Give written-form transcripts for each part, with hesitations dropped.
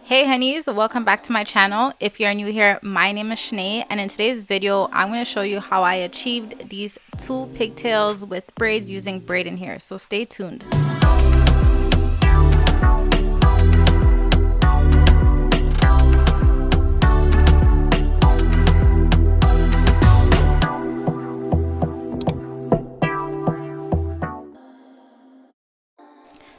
Hey honeys, welcome back to my channel. If you're new here, my name is Shanae, and in today's video I'm going to show you how I achieved these two pigtails with braids using braiding hair, so stay tuned.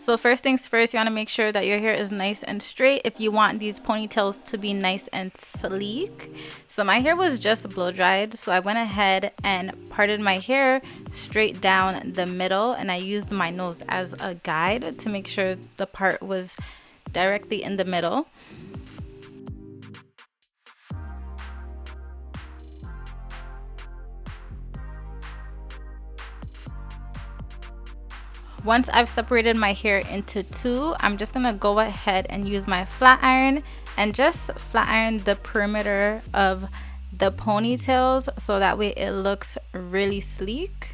So first things first, you want to make sure that your hair is nice and straight if you want these ponytails to be nice and sleek. So my hair was just blow dried, so I went ahead and parted my hair straight down the middle, and I used my nose as a guide to make sure the part was directly in the middle. Once I've separated my hair into two, I'm just gonna go ahead and use my flat iron and just flat iron the perimeter of the ponytails so that way it looks really sleek.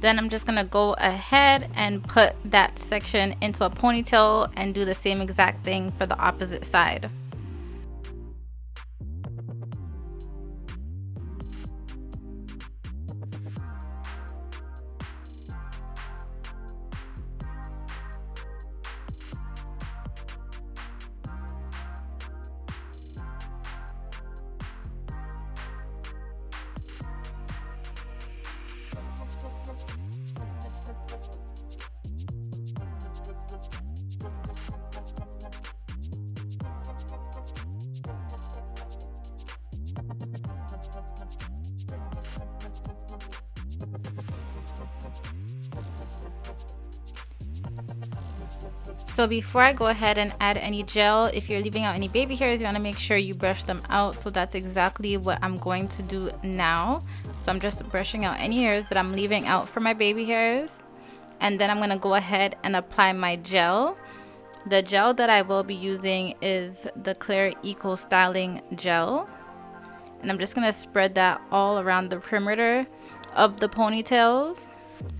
Then I'm just gonna go ahead and put that section into a ponytail and do the same exact thing for the opposite side. So before I go ahead and add any gel, if you're leaving out any baby hairs, you want to make sure you brush them out. So that's exactly what I'm going to do now. So I'm just brushing out any hairs that I'm leaving out for my baby hairs. And then I'm going to go ahead and apply my gel. The gel that I will be using is the 𝐇𝐔𝐍𝐘 styling gel. And I'm just going to spread that all around the perimeter of the ponytails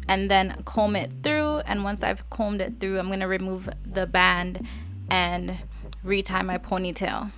and then comb it through. And once I've combed it through, I'm going to remove the band and retie my ponytail.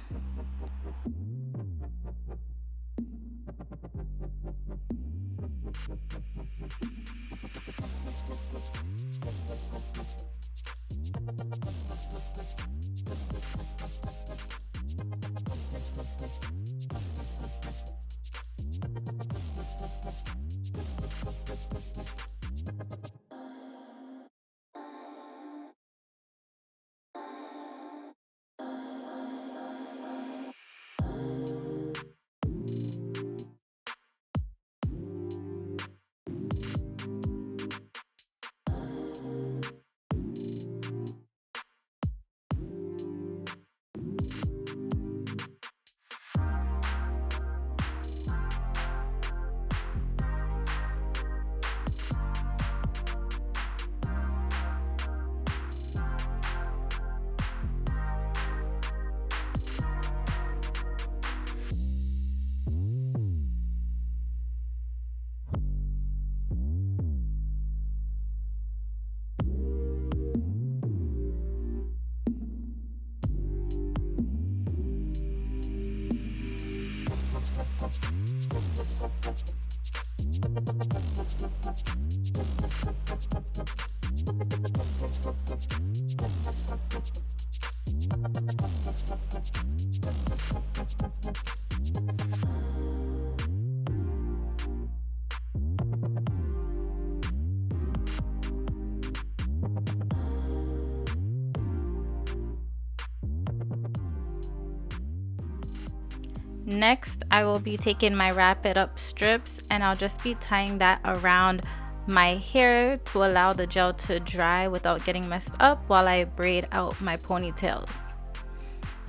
Next, I will be taking my wrap it up strips and I'll just be tying that around my hair to allow the gel to dry without getting messed up while I braid out my ponytails.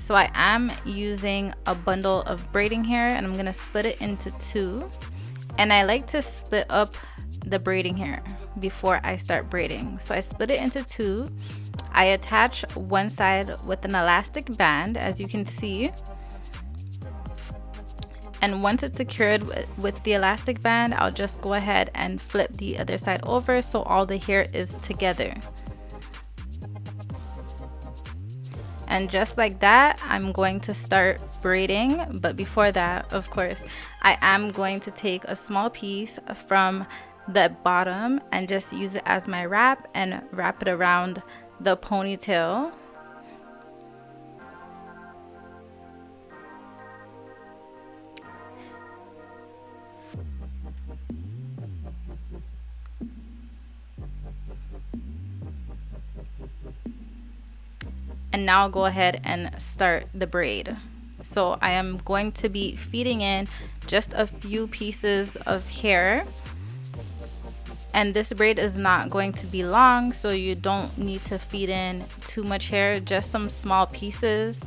So I am using a bundle of braiding hair, and I'm gonna split it into two. And I like to split up the braiding hair before I start braiding. So I split it into two. I attach one side with an elastic band, as you can see. And once it's secured with the elastic band, I'll just go ahead and flip the other side over so all the hair is together. And just like that, I'm going to start braiding. But before that, of course, I am going to take a small piece from the bottom and just use it as my wrap and wrap it around the ponytail. And now I'll go ahead and start the braid. So I am going to be feeding in just a few pieces of hair. And this braid is not going to be long, so you don't need to feed in too much hair, just some small pieces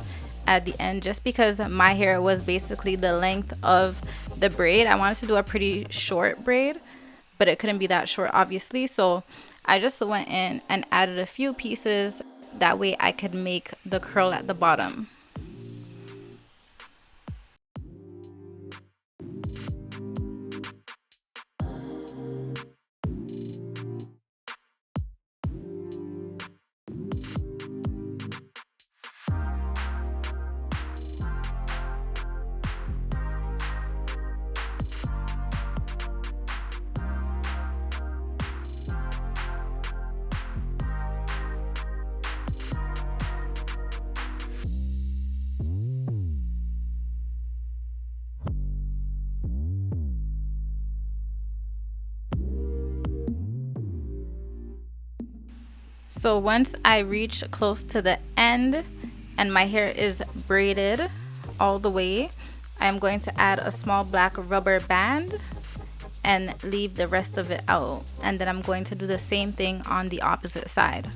at the end, just because my hair was basically the length of the braid. I wanted to do a pretty short braid, but it couldn't be that short, obviously. So I just went in and added a few pieces. That way I could make the curl at the bottom. So once I reach close to the end and my hair is braided all the way, I'm going to add a small black rubber band and leave the rest of it out. And then I'm going to do the same thing on the opposite side.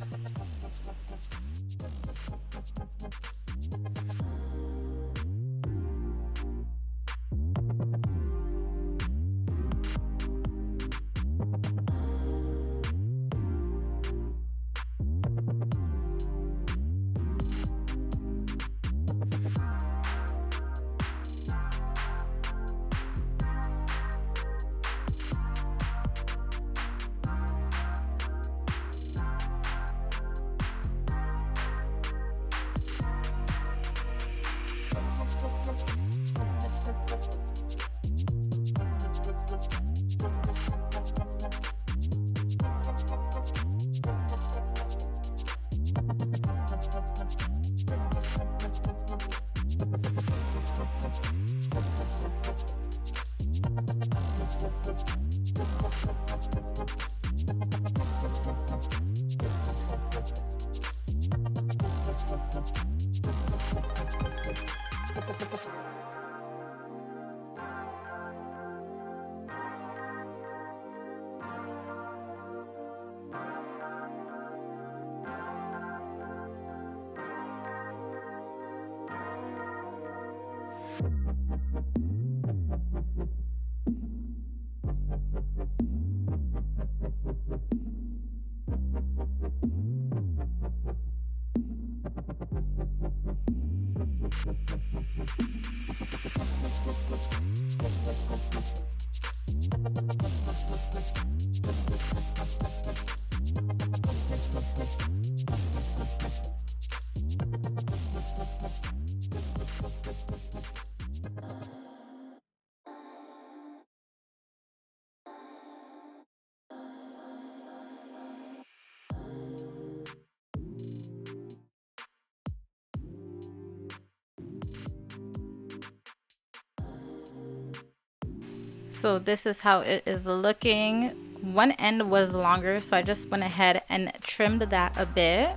So this is how it is looking. One end was longer, so I just went ahead and trimmed that a bit.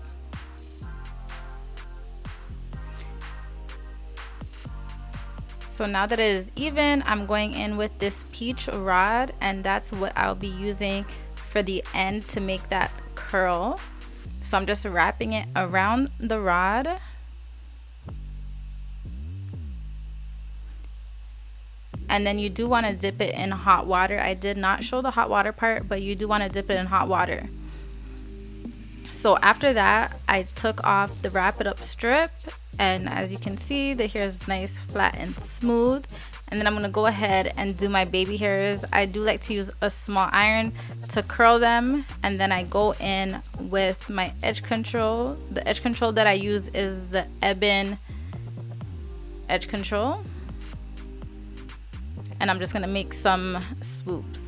So now that it is even, I'm going in with this peach rod, and that's what I'll be using for the end to make that curl. So I'm just wrapping it around the rod. and then you do want to dip it in hot water. I did not show the hot water part, but you do want to dip it in hot water. So after that, I took off the wrap it up strip, and as you can see, the hair is nice, flat, and smooth. And then I'm going to go ahead and do my baby hairs. I do like to use a small iron to curl them, and then I go in with my edge control. The edge control that I use is the Ebin edge control, and I'm just going to make some swoops.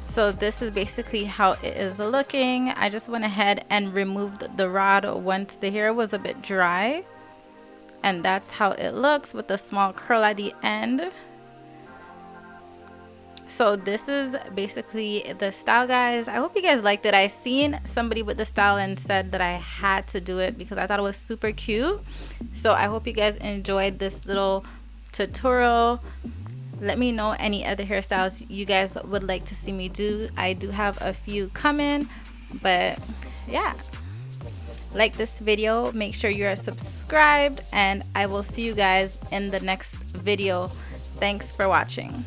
So this is basically how it is looking. I just went ahead and removed the rod once the hair was a bit dry, and that's how it looks with a small curl at the end. So this is basically the style, guys. I hope you guys liked it. I seen somebody with the style and said that I had to do it because I thought it was super cute. So I hope you guys enjoyed this little tutorial. Let me know any other hairstyles you guys would like to see me do. I do have a few coming, but yeah. Like this video, make sure you are subscribed, and I will see you guys in the next video. Thanks for watching.